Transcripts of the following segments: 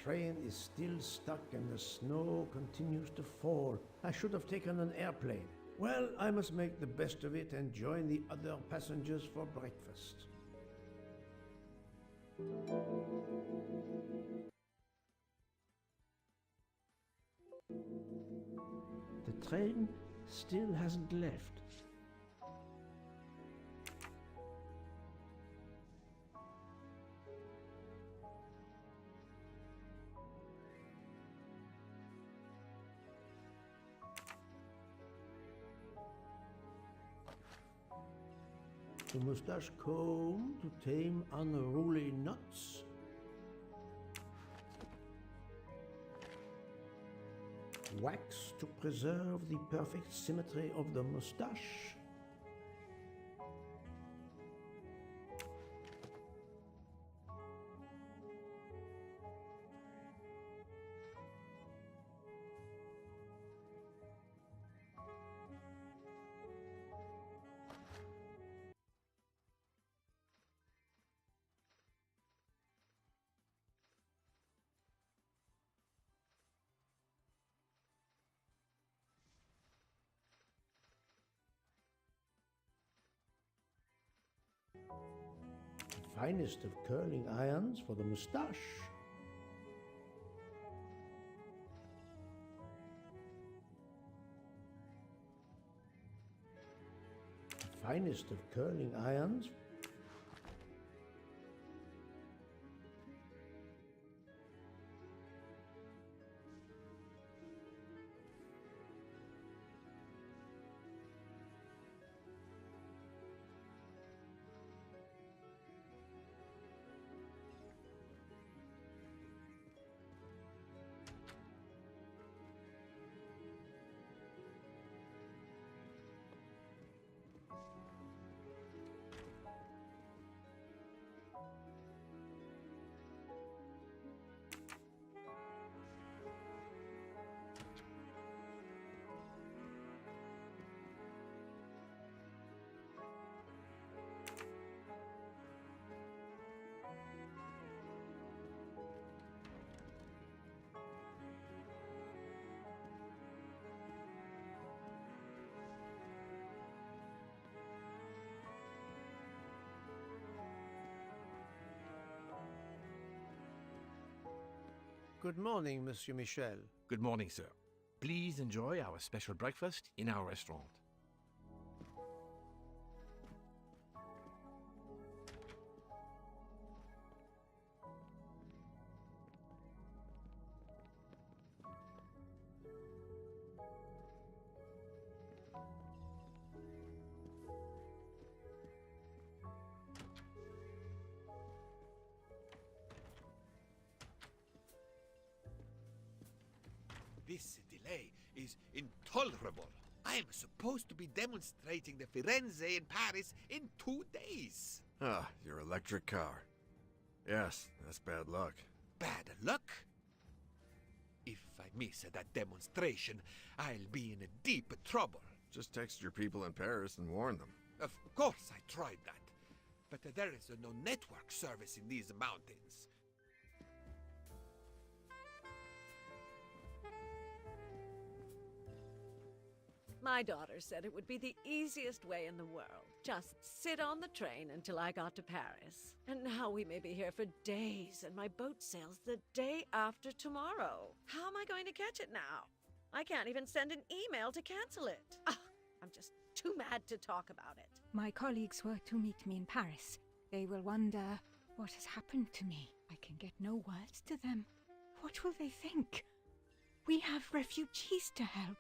train is still stuck and the snow continues to fall. I should have taken an airplane. Well, I must make the best of it and join the other passengers for breakfast. The train still hasn't left. The mustache comb to tame unruly knots. Wax to preserve the perfect symmetry of the mustache. The finest of curling irons for the mustache. The finest of curling irons. Good morning, Monsieur Michel. Good morning, sir. Please enjoy our special breakfast in our restaurant. This delay is intolerable. I'm supposed to be demonstrating the Firenze in Paris in 2 days. Ah, your electric car. Yes, that's bad luck. Bad luck? If I miss that demonstration, I'll be in deep trouble. Just text your people in Paris and warn them. Of course I tried that. But there is no network service in these mountains. My daughter said it would be the easiest way in the world. Just sit on the train until I got to Paris. And now we may be here for days, and my boat sails the day after tomorrow. How am I going to catch it now? I can't even send an email to cancel it. I'm just too mad to talk about it. My colleagues were to meet me in Paris. They will wonder what has happened to me. I can get no words to them. What will they think? We have refugees to help.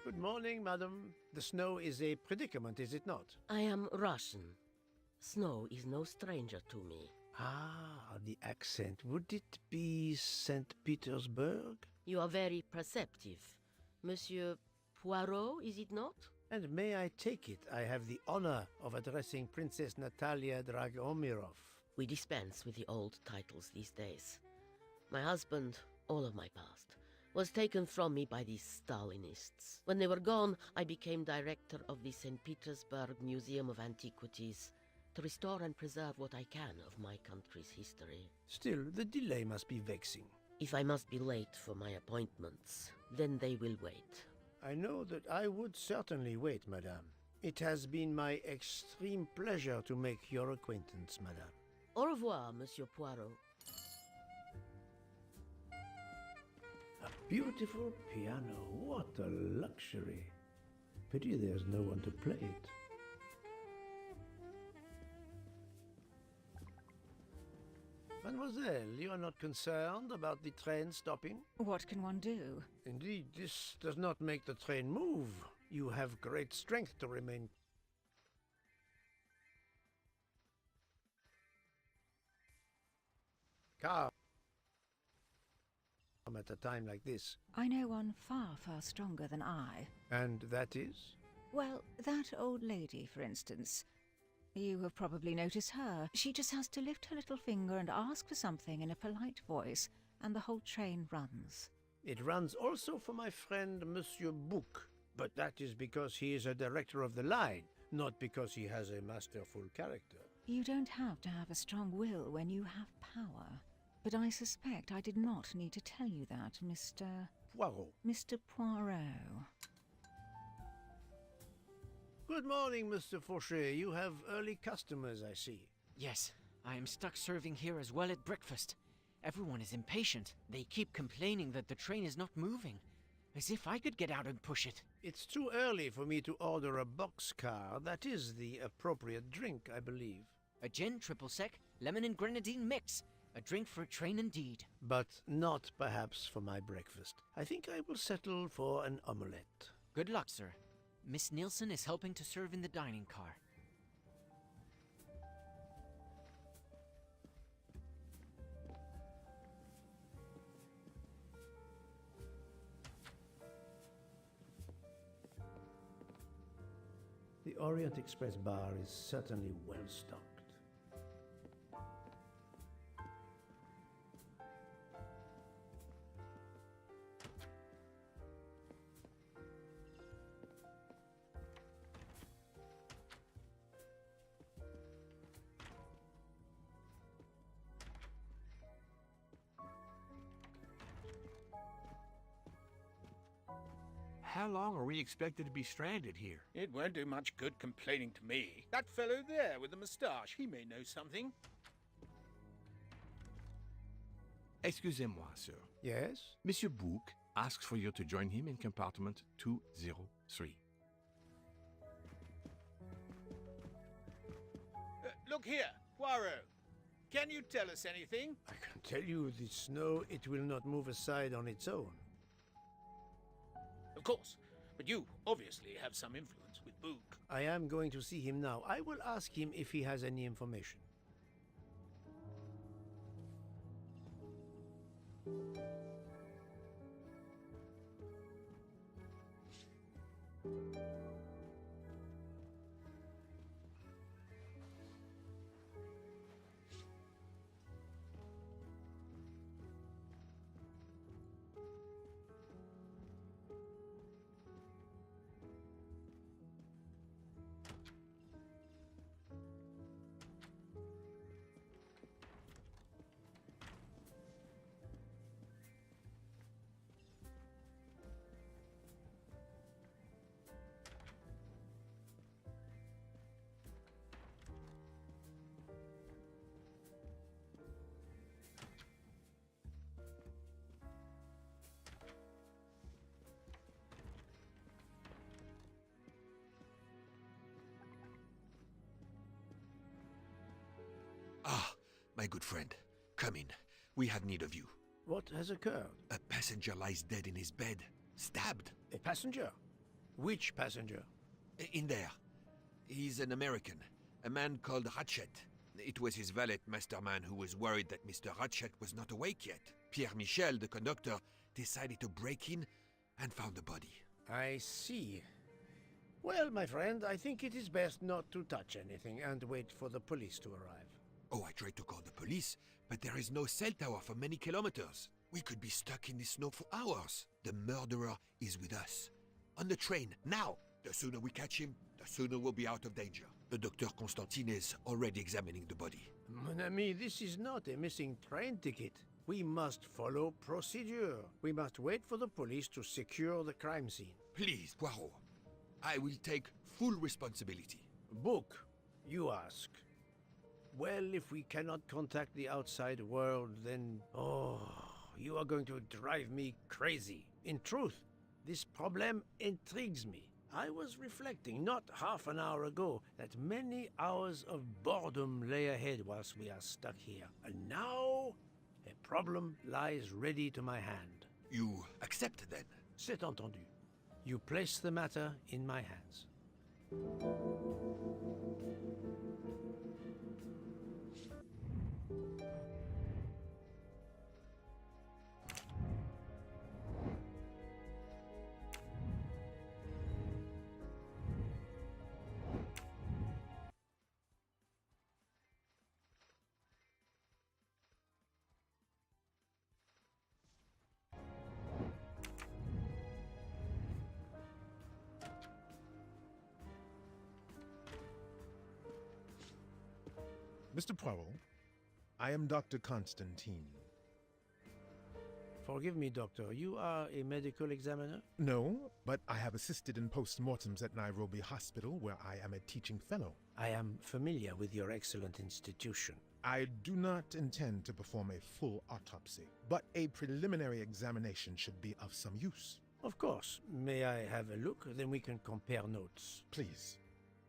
Good morning, madam. The snow is a predicament, is it not? I am Russian. Snow is no stranger to me. Ah, the accent. Would it be St. Petersburg? You are very perceptive. Monsieur Poirot, is it not? And may I take it I have the honor of addressing Princess Natalia Dragomirov? We dispense with the old titles these days. My husband, all of my past, was taken from me by these Stalinists. When they were gone, I became director of the St. Petersburg Museum of Antiquities to restore and preserve what I can of my country's history. Still, the delay must be vexing. If I must be late for my appointments, then they will wait. I know that I would certainly wait, madame. It has been my extreme pleasure to make your acquaintance, madame. Au revoir, Monsieur Poirot. A beautiful piano. What a luxury. Pity there's no one to play it. Mademoiselle, you are not concerned about the train stopping? What can one do? Indeed, this does not make the train move. You have great strength to remain. Calm at a time like this. I know one far, far stronger than I. And that is? Well, that old lady, for instance. You have probably noticed her. She just has to lift her little finger and ask for something in a polite voice, and the whole train runs. It runs also for my friend Monsieur Bouc, but that is because he is a director of the line, not because he has a masterful character. You don't have to have a strong will when you have power. But I suspect I did not need to tell you that, Mr. Poirot. Mr. Poirot. Good morning, Mr. Fauchet. You have early customers, I see. Yes, I am stuck serving here as well at breakfast. Everyone is impatient. They keep complaining that the train is not moving. As if I could get out and push it. It's too early for me to order a boxcar. That is the appropriate drink, I believe. A gin triple sec, lemon and grenadine mix. A drink for a train indeed. But not perhaps for my breakfast. I think I will settle for an omelette. Good luck, sir. Miss Nielsen is helping to serve in the dining car. The Orient Express bar is certainly well stocked. How long are we expected to be stranded here? It won't do much good complaining to me. That fellow there with the moustache, he may know something. Excusez-moi, sir. Yes? Monsieur Bouc asks for you to join him in compartment 203. Look here, Poirot. Can you tell us anything? I can tell you the snow, it will not move aside on its own. Of course, but you obviously have some influence with Bouc. I am going to see him now. I will ask him if he has any information. Ah, my good friend. Come in. We have need of you. What has occurred? A passenger lies dead in his bed. Stabbed. A passenger? Which passenger? In there. He's an American. A man called Ratchet. It was his valet, Masterman, who was worried that Mr. Ratchet was not awake yet. Pierre Michel, the conductor, decided to break in and found the body. I see. Well, my friend, I think it is best not to touch anything and wait for the police to arrive. Oh, I tried to call the police, but there is no cell tower for many kilometers. We could be stuck in the snow for hours. The murderer is with us. On the train, now! The sooner we catch him, the sooner we'll be out of danger. The Dr. Constantine is already examining the body. Mon ami, this is not a missing train ticket. We must follow procedure. We must wait for the police to secure the crime scene. Please, Poirot. I will take full responsibility. Book, you ask. Well, if we cannot contact the outside world, then... Oh, you are going to drive me crazy. In truth, this problem intrigues me. I was reflecting not half an hour ago that many hours of boredom lay ahead whilst we are stuck here. And now, a problem lies ready to my hand. You accept, then? C'est entendu. You place the matter in my hands. Mr. Poirot, I am Dr. Constantine. Forgive me, Doctor. You are a medical examiner? No, but I have assisted in post-mortems at Nairobi Hospital, where I am a teaching fellow. I am familiar with your excellent institution. I do not intend to perform a full autopsy, but a preliminary examination should be of some use. Of course. May I have a look? Then we can compare notes. Please,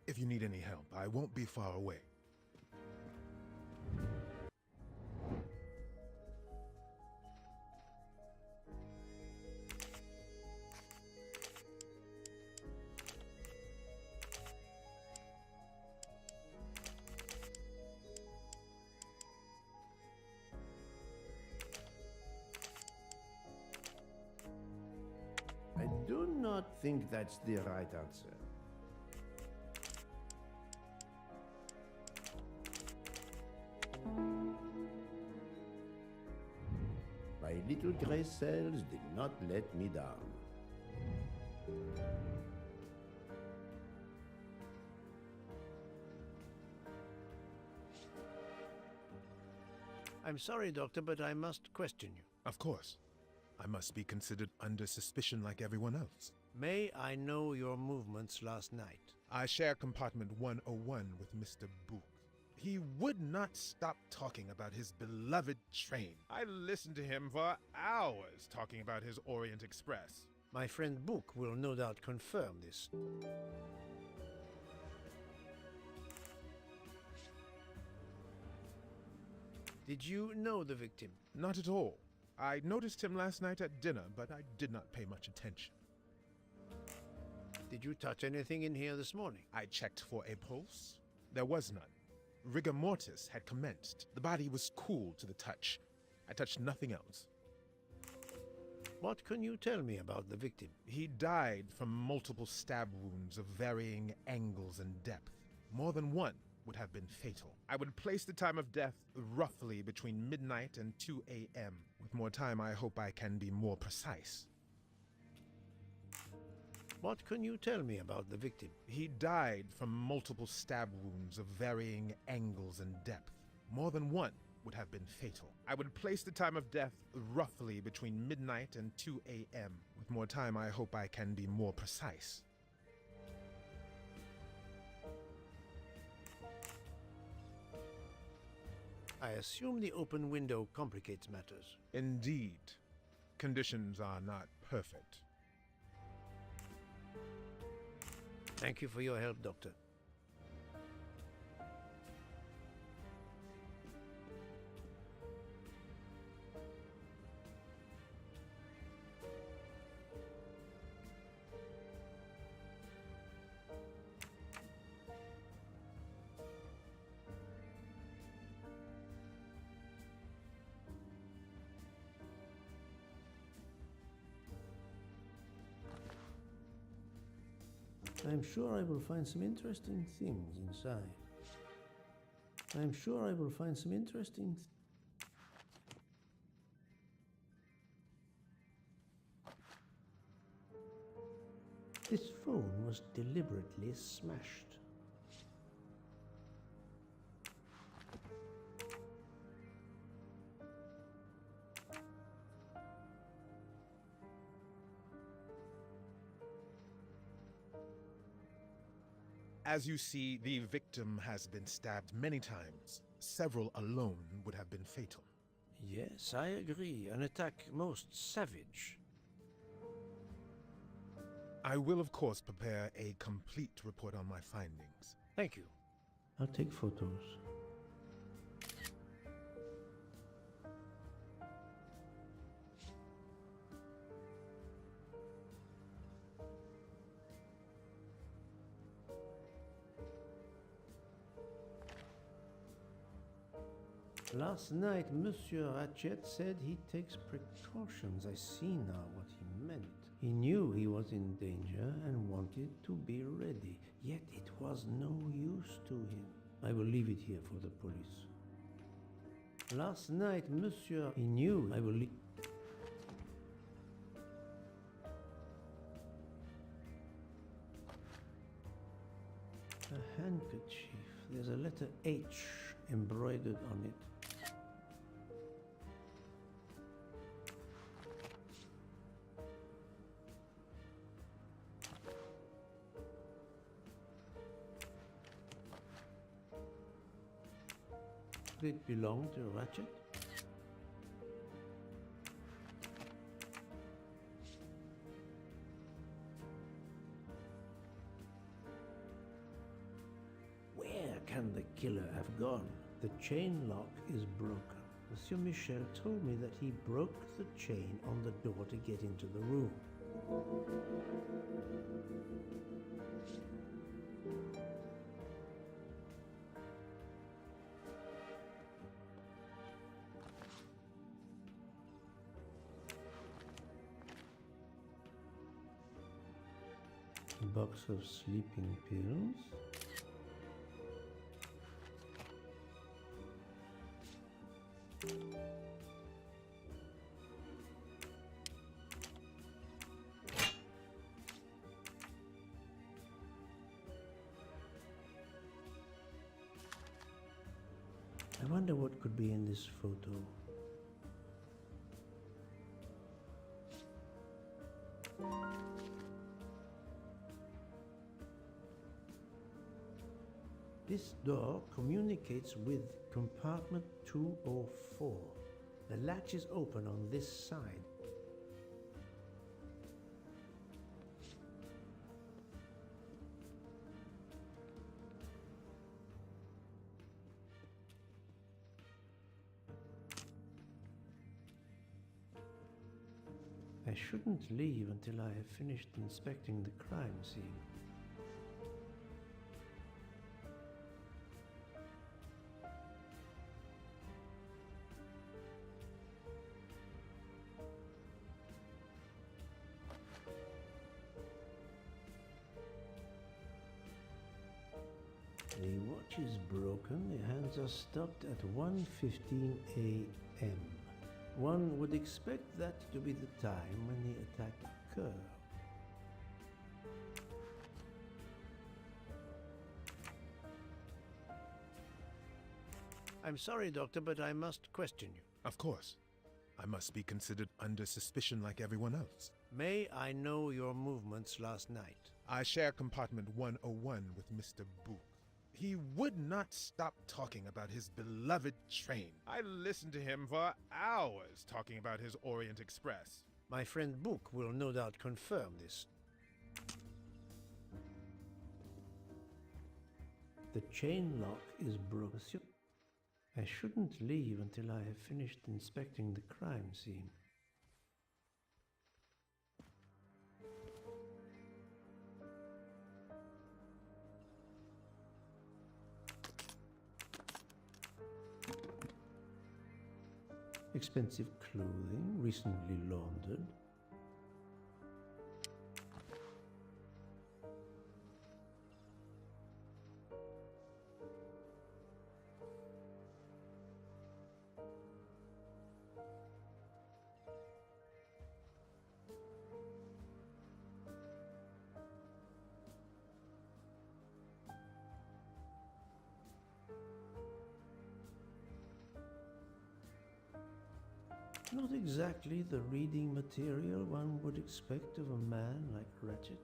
if you need any help, I won't be far away. I do not think that's the right answer. My little gray cells did not let me down. I'm sorry, Doctor, but I must question you. Of course. I must be considered under suspicion like everyone else. May I know your movements last night? I share compartment 101 with Mr. Book. He would not stop talking about his beloved train. I listened to him for hours talking about his Orient Express. My friend Book will no doubt confirm this. Did you know the victim? Not at all. I noticed him last night at dinner, but I did not pay much attention. Did you touch anything in here this morning? I checked for a pulse. There was none. Rigor mortis had commenced. The body was cool to the touch. I touched nothing else. What can you tell me about the victim? He died from multiple stab wounds of varying angles and depth. More than one would have been fatal. I would place the time of death roughly between midnight and 2 a.m. With more time, I hope I can be more precise. What can you tell me about the victim? He died from multiple stab wounds of varying angles and depth. More than one would have been fatal. I would place the time of death roughly between midnight and 2 a.m. With more time, I hope I can be more precise. I assume the open window complicates matters. Indeed. Conditions are not perfect. Thank you for your help, Doctor. I'm sure I will find some interesting things inside. I'm sure I will find some interesting. This phone was deliberately smashed. As you see, the victim has been stabbed many times. Several alone would have been fatal. Yes, I agree. An attack most savage. I will, of course, prepare a complete report on my findings. Thank you. I'll take photos. Last night, Monsieur Ratchet said he takes precautions. I see now what he meant. He knew he was in danger and wanted to be ready, yet it was no use to him. I will leave it here for the police. Last night, Monsieur, he knew I will leave. A handkerchief. There's a letter H embroidered on it. Did it belong to Ratchet? Where can the killer have gone? The chain lock is broken. Monsieur Michel told me that he broke the chain on the door to get into the room. A box of sleeping pills. I wonder what could be in this photo. This door communicates with compartment 204. The latch is open on this side. I shouldn't leave until I have finished inspecting the crime scene. The watch is broken, the hands are stopped at 1:15 a.m. One would expect that to be the time when the attack occurred. I'm sorry, Doctor, but I must question you. Of course. I must be considered under suspicion like everyone else. May I know your movements last night? I share compartment 101 with Mr. Book. He would not stop talking about his beloved train. I listened to him for hours talking about his Orient Express. My friend Book will no doubt confirm this. The chain lock is broken. I shouldn't leave until I have finished inspecting the crime scene. Expensive clothing, recently laundered. Not exactly the reading material one would expect of a man like Ratchet.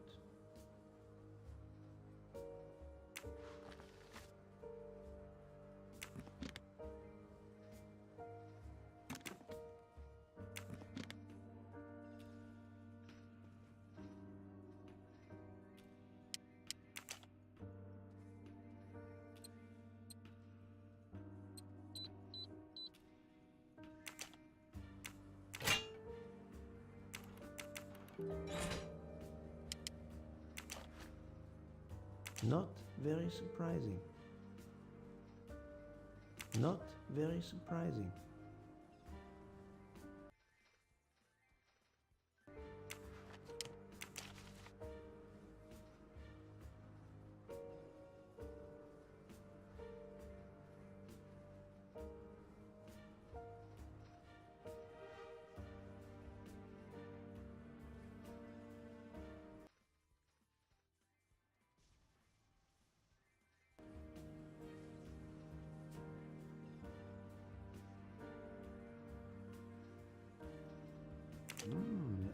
Not very surprising. Not very surprising.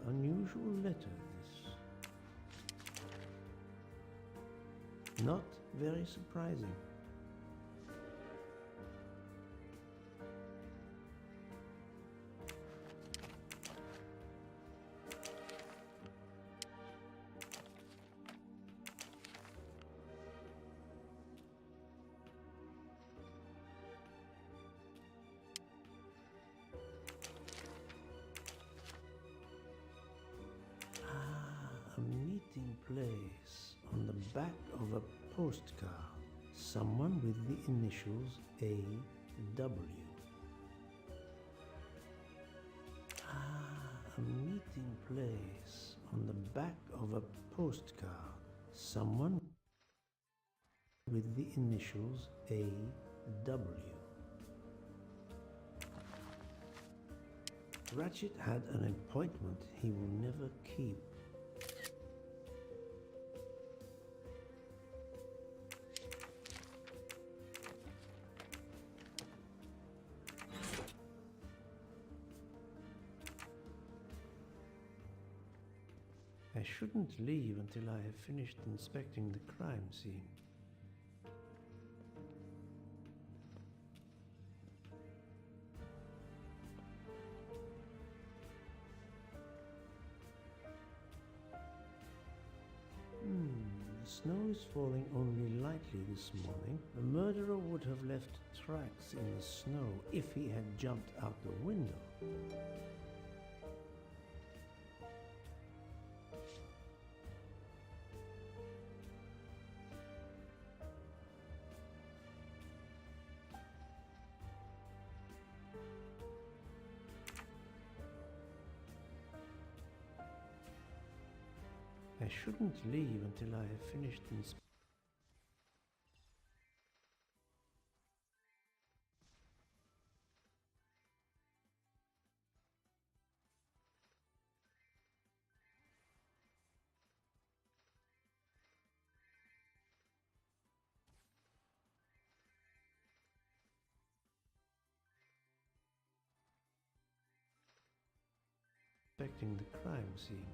Unusual letter, this. Not very surprising. A meeting place on the back of a postcard. Someone with the initials A.W. A meeting place on the back of a postcard. Someone with the initials A.W. Ratchet had an appointment he will never keep. I shouldn't leave until I have finished inspecting the crime scene. The snow is falling only lightly this morning. The murderer would have left tracks in the snow if he had jumped out the window. I shouldn't leave until I have finished inspecting the crime scene.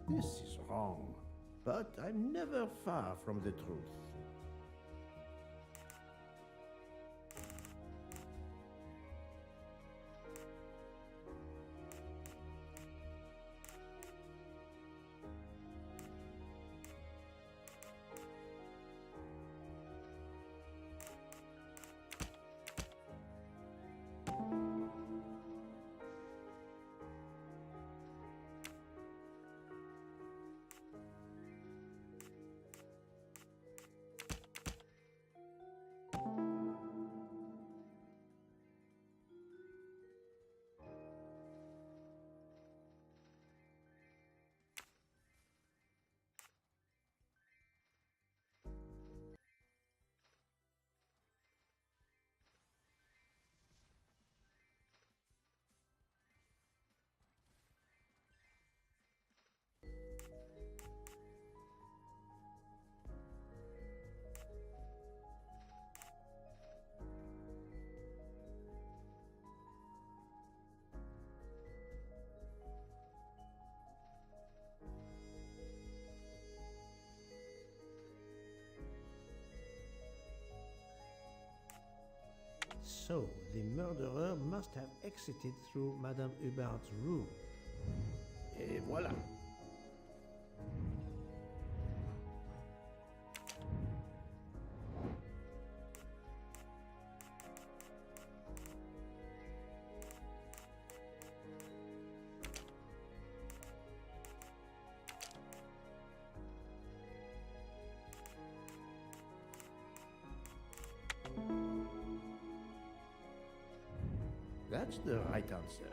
This is wrong, but I'm never far from the truth. So, the murderer must have exited through Madame Hubbard's room. Et voilà. That's the right answer.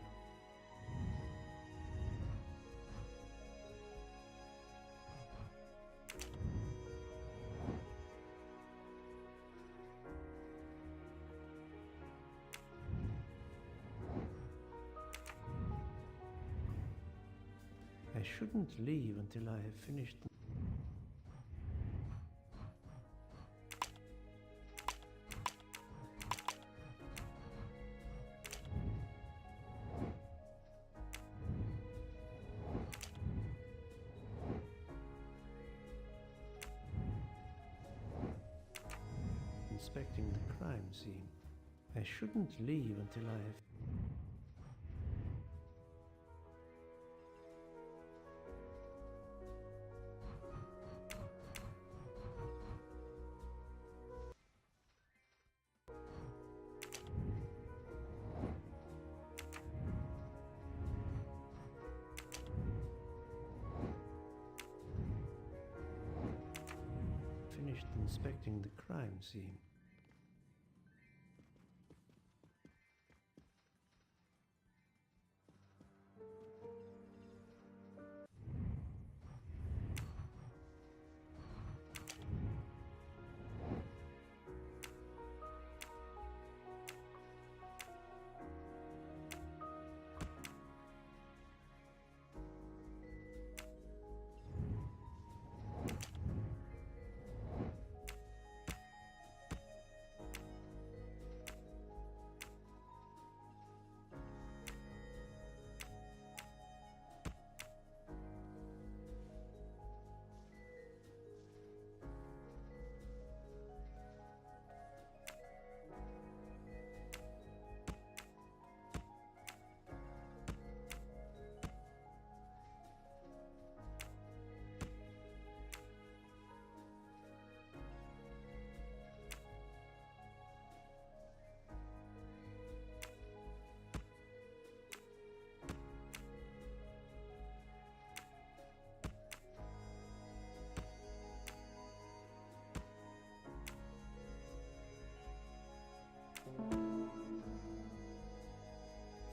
I shouldn't leave until I have finished. Inspecting the crime scene. I shouldn't leave until I have. Finished inspecting the crime scene.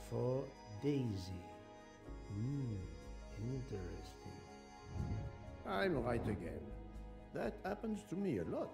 For Daisy. Interesting. I'm right again. That happens to me a lot.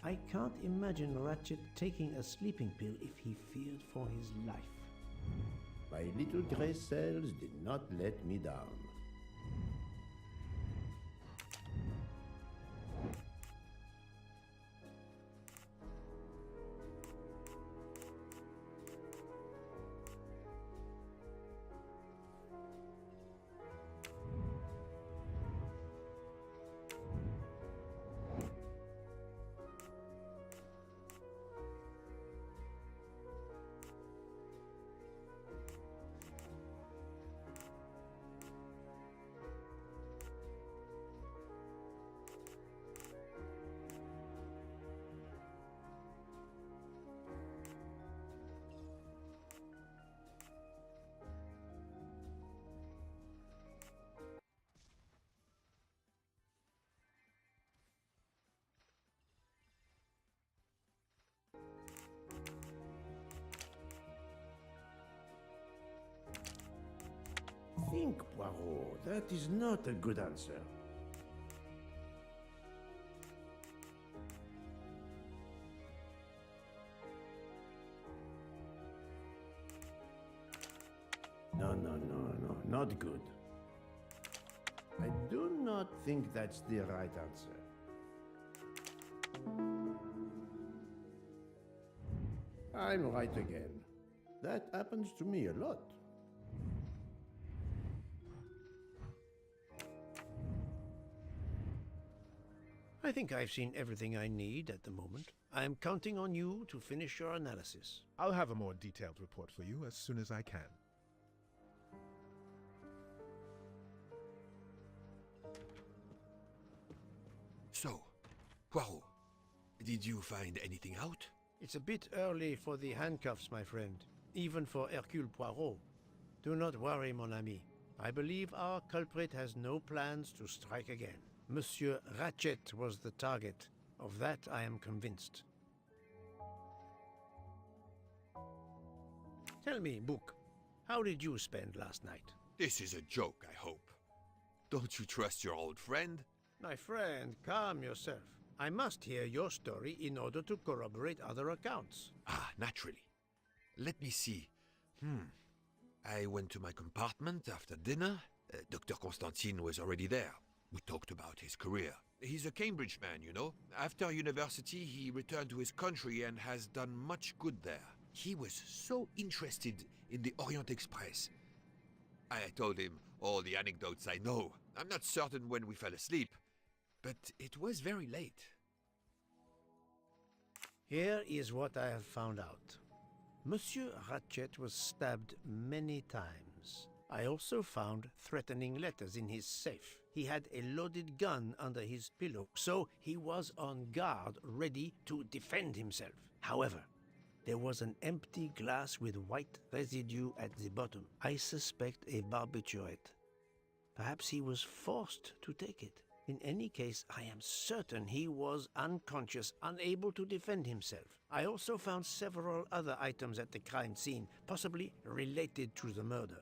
I can't imagine Ratchet taking a sleeping pill if he feared for his life. My little gray cells did not let me down. Think, Poirot. That is not a good answer. No, not good. I do not think that's the right answer. I'm right again. That happens to me a lot. I think I've seen everything I need at the moment. I am counting on you to finish your analysis. I'll have a more detailed report for you as soon as I can. So, Poirot, did you find anything out? It's a bit early for the handcuffs, my friend. Even for Hercule Poirot. Do not worry, mon ami. I believe our culprit has no plans to strike again. Monsieur Ratchet was the target. Of that I am convinced. Tell me, Book, how did you spend last night? This is a joke, I hope. Don't you trust your old friend? My friend, calm yourself. I must hear your story in order to corroborate other accounts. Ah, naturally. Let me see. I went to my compartment after dinner. Dr. Constantine was already there. We talked about his career. He's a Cambridge man, you know. After university, he returned to his country and has done much good there. He was so interested in the Orient Express. I told him all the anecdotes I know. I'm not certain when we fell asleep, but it was very late. Here is what I have found out. Monsieur Ratchet was stabbed many times. I also found threatening letters in his safe. He had a loaded gun under his pillow, so he was on guard, ready to defend himself. However, there was an empty glass with white residue at the bottom. I suspect a barbiturate. Perhaps he was forced to take it. In any case, I am certain he was unconscious, unable to defend himself. I also found several other items at the crime scene, possibly related to the murder.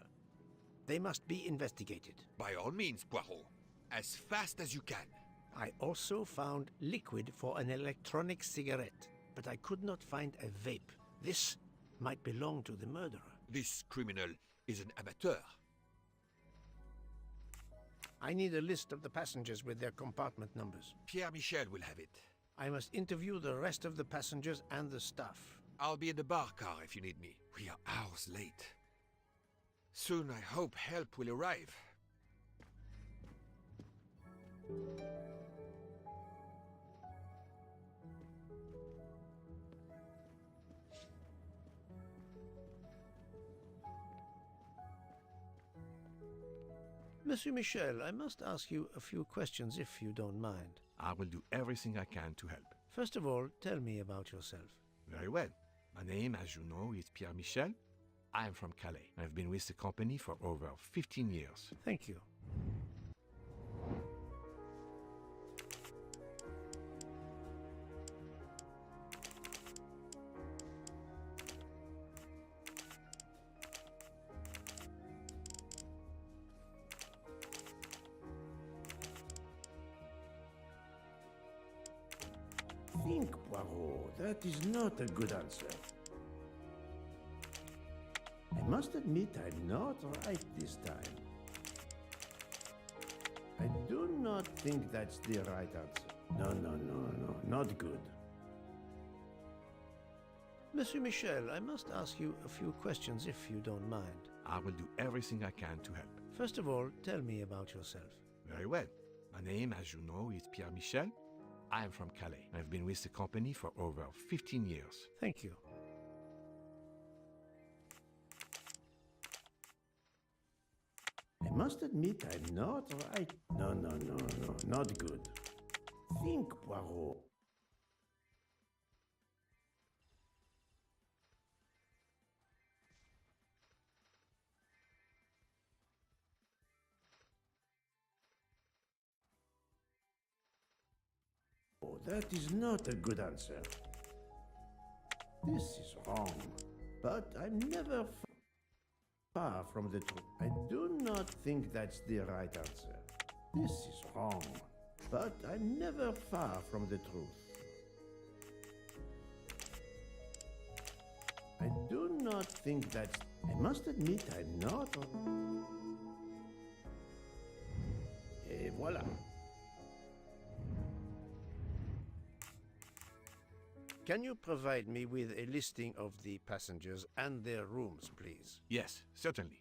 They must be investigated. By all means, Poirot. As fast as you can. I also found liquid for an electronic cigarette, but I could not find a vape. This might belong to the murderer. This criminal is an amateur. I need a list of the passengers with their compartment numbers. Pierre Michel will have it. I must interview the rest of the passengers and the staff. I'll be in the bar car if you need me. We are hours late. Soon I hope help will arrive. Monsieur Michel, I must ask you a few questions if you don't mind. I will do everything I can to help. First of all, tell me about yourself. Very well. My name, as you know, is Pierre Michel. I am from Calais. I've been with the company for over 15 years. Thank you. Think, Poirot. That is not a good answer. I must admit I'm not right this time. I do not think that's the right answer. No, not good. Monsieur Michel, I must ask you a few questions if you don't mind. I will do everything I can to help. First of all, tell me about yourself. Very well. My name, as you know, is Pierre Michel. I am from Calais. I've been with the company for over 15 years. Thank you. I must admit I'm not right. No, not good. Think, Poirot. Oh, that is not a good answer. This is wrong. But I'm never far from the truth. I do not think that's the right answer. This is wrong, but I'm never far from the truth. I do not think that's... I must admit I'm not... Et voilà. Can you provide me with a listing of the passengers and their rooms, please? Yes, certainly.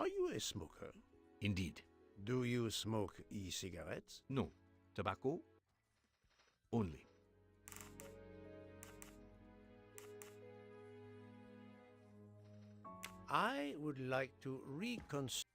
Are you a smoker? Indeed. Do you smoke e-cigarettes? No. Tobacco? Only. I would like to reconsider.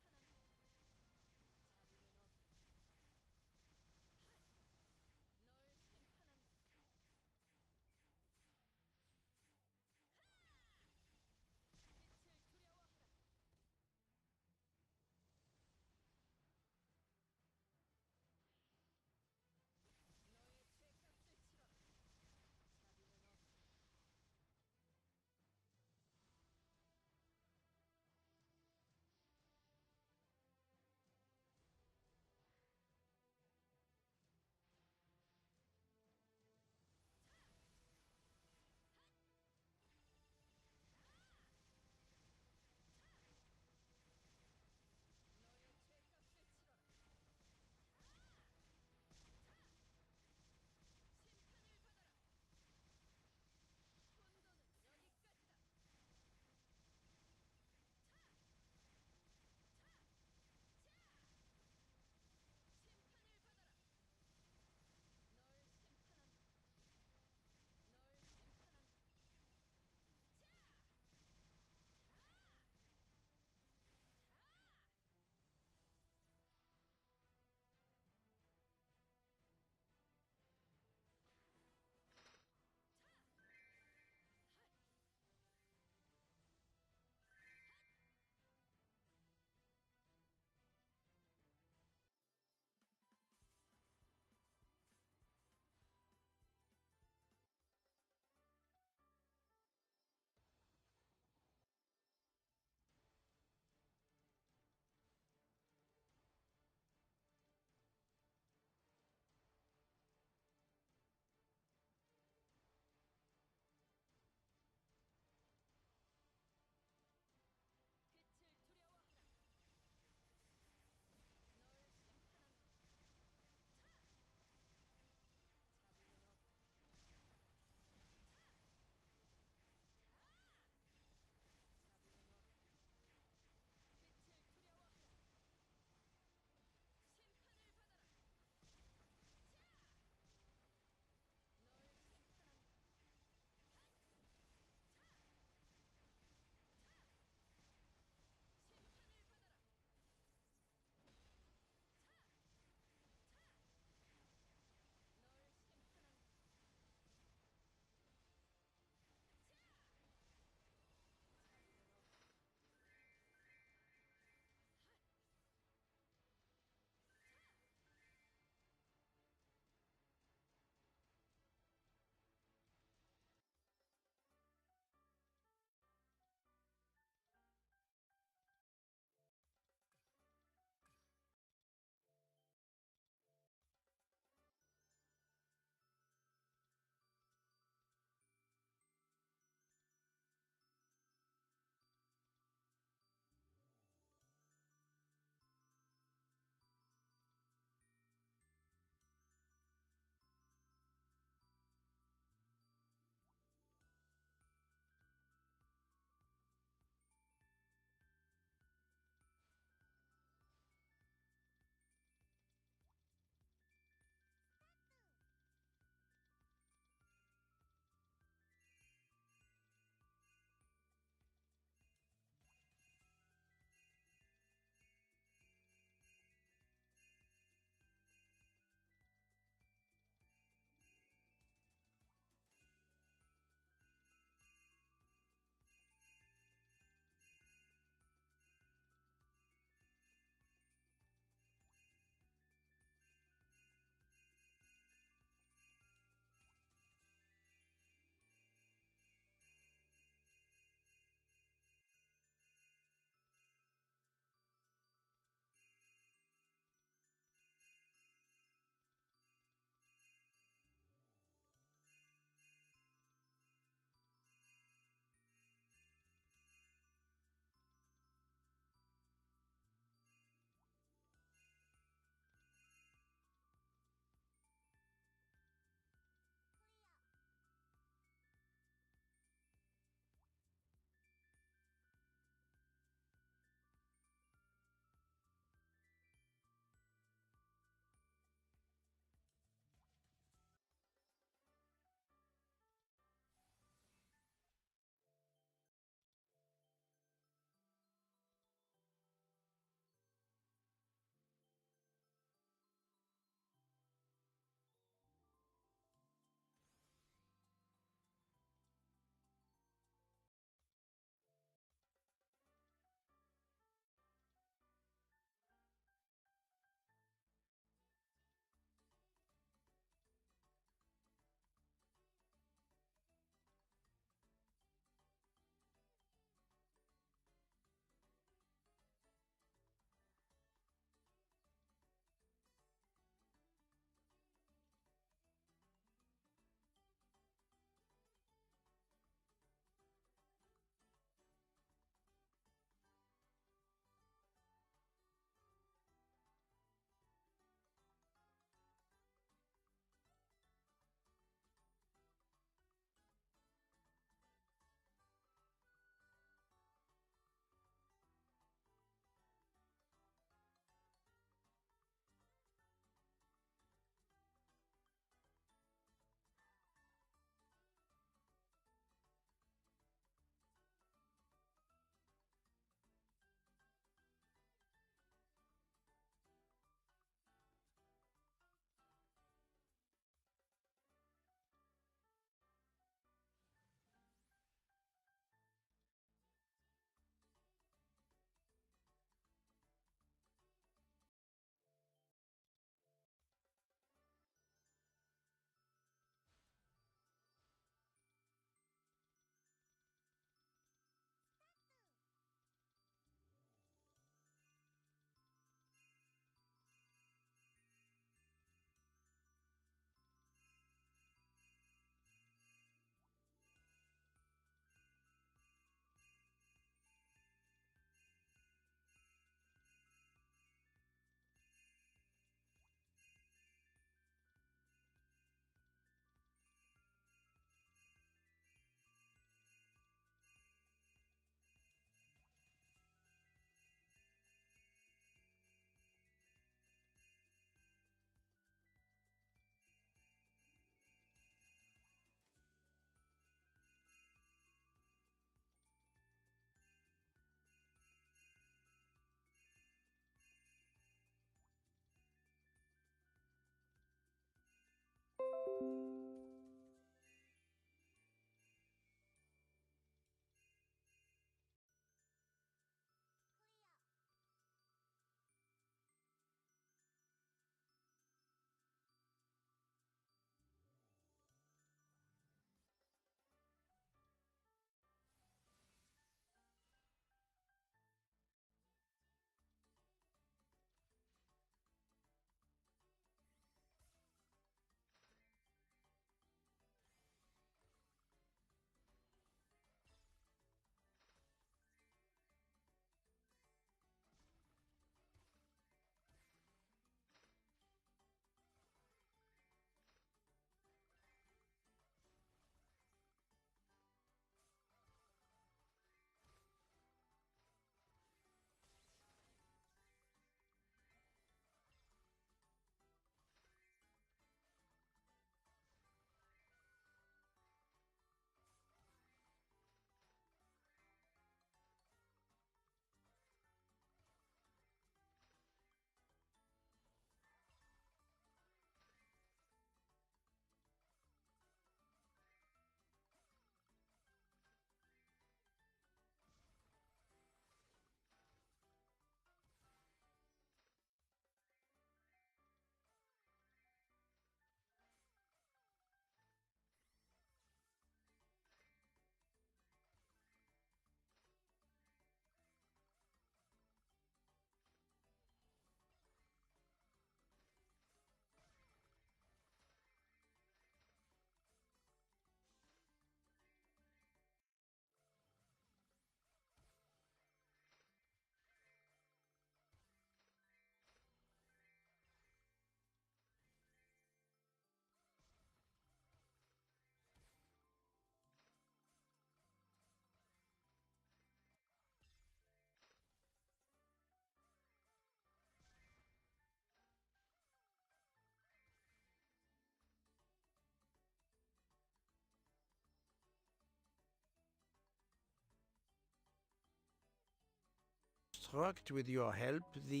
reconstruct with your help the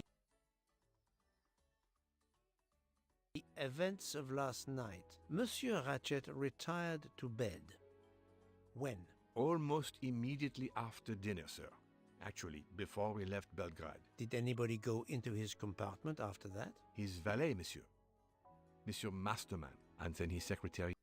events of last night. Monsieur Ratchet retired to bed. When? Almost immediately after dinner, sir. Actually, before we left Belgrade. Did anybody go into his compartment after that? His valet, monsieur. Monsieur Masterman, and then his secretary.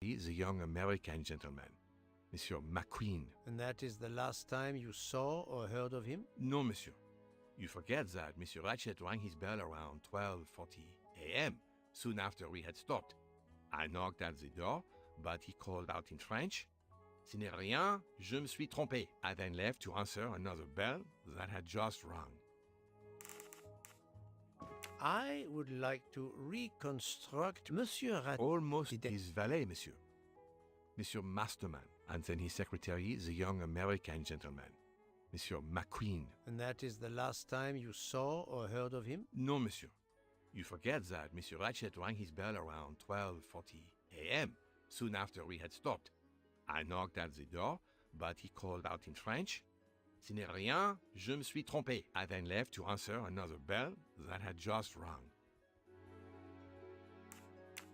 He's a young American gentleman, Monsieur McQueen. And that is the last time you saw or heard of him? No, monsieur. You forget that Monsieur Ratchet rang his bell around 12:40 a.m., soon after we had stopped. I knocked at the door, but he called out in French, "Ce n'est rien, je me suis trompé." I then left to answer another bell that had just rung. I would like to reconstruct Monsieur Ratchet. Almost his valet, monsieur. Monsieur Masterman, and then his secretary, the young American gentleman, Monsieur McQueen. And that is the last time you saw or heard of him? No, monsieur. You forget that Monsieur Ratchet rang his bell around 12:40 a.m., soon after we had stopped. I knocked at the door, but he called out in French, "Ce n'est rien, je me suis trompé." I then left to answer another bell that had just rung.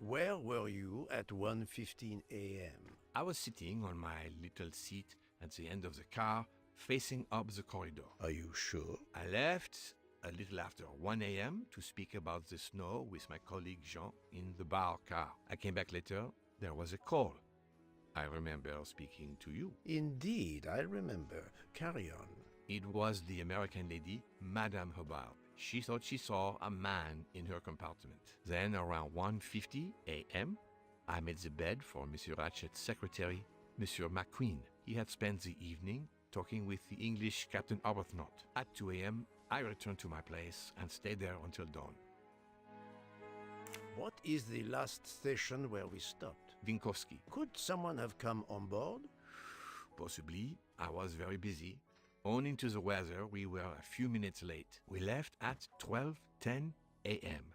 Where were you at 1:15 a.m.? I was sitting on my little seat at the end of the car, facing up the corridor. Are you sure? I left a little after 1 a.m. to speak about the snow with my colleague Jean in the bar car. I came back later. There was a call. I remember speaking to you. Indeed, I remember. Carry on. It was the American lady, Madame Hobart. She thought she saw a man in her compartment. Then, around 1:50 a.m., I made the bed for Monsieur Ratchet's secretary, Monsieur McQueen. He had spent the evening talking with the English Captain Arbuthnot. At 2 a.m., I returned to my place and stayed there until dawn. What is the last station where we stopped? Winkowski. Could someone have come on board? Possibly. I was very busy. Owing to the weather, we were a few minutes late. We left at 12:10 a.m.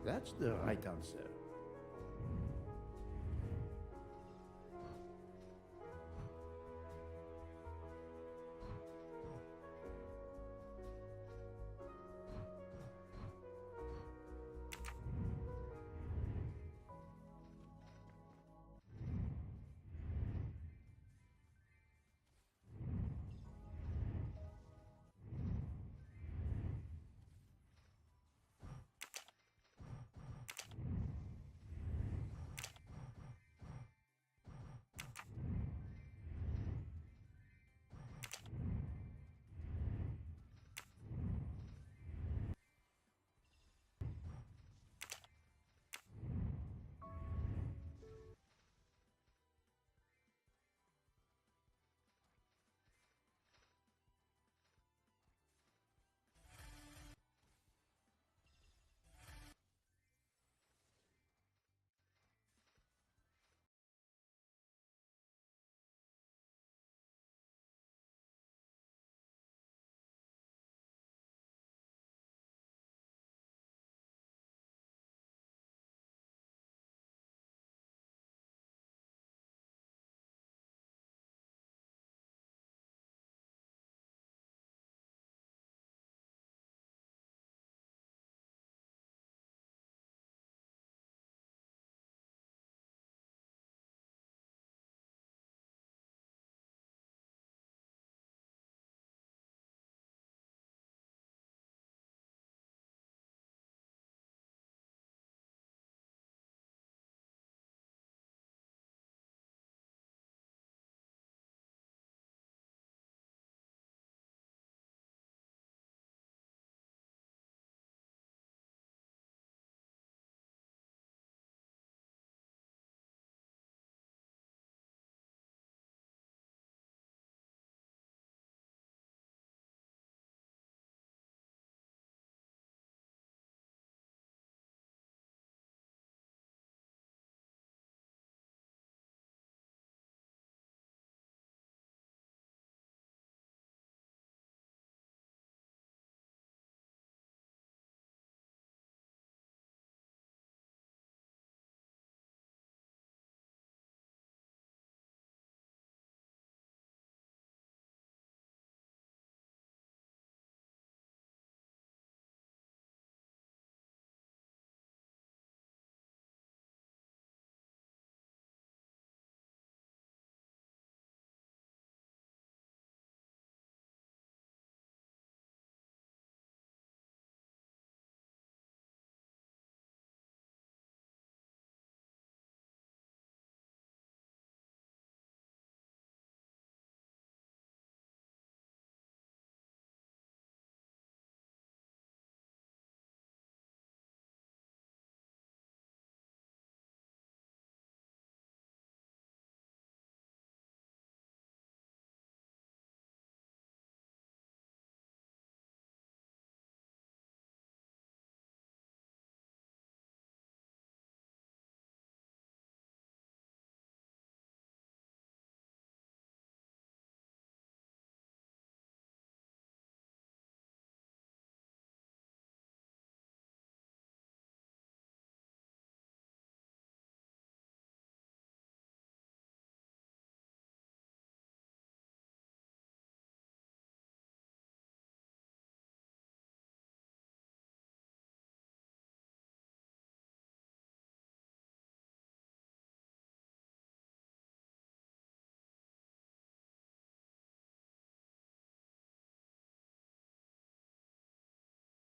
That's the right answer.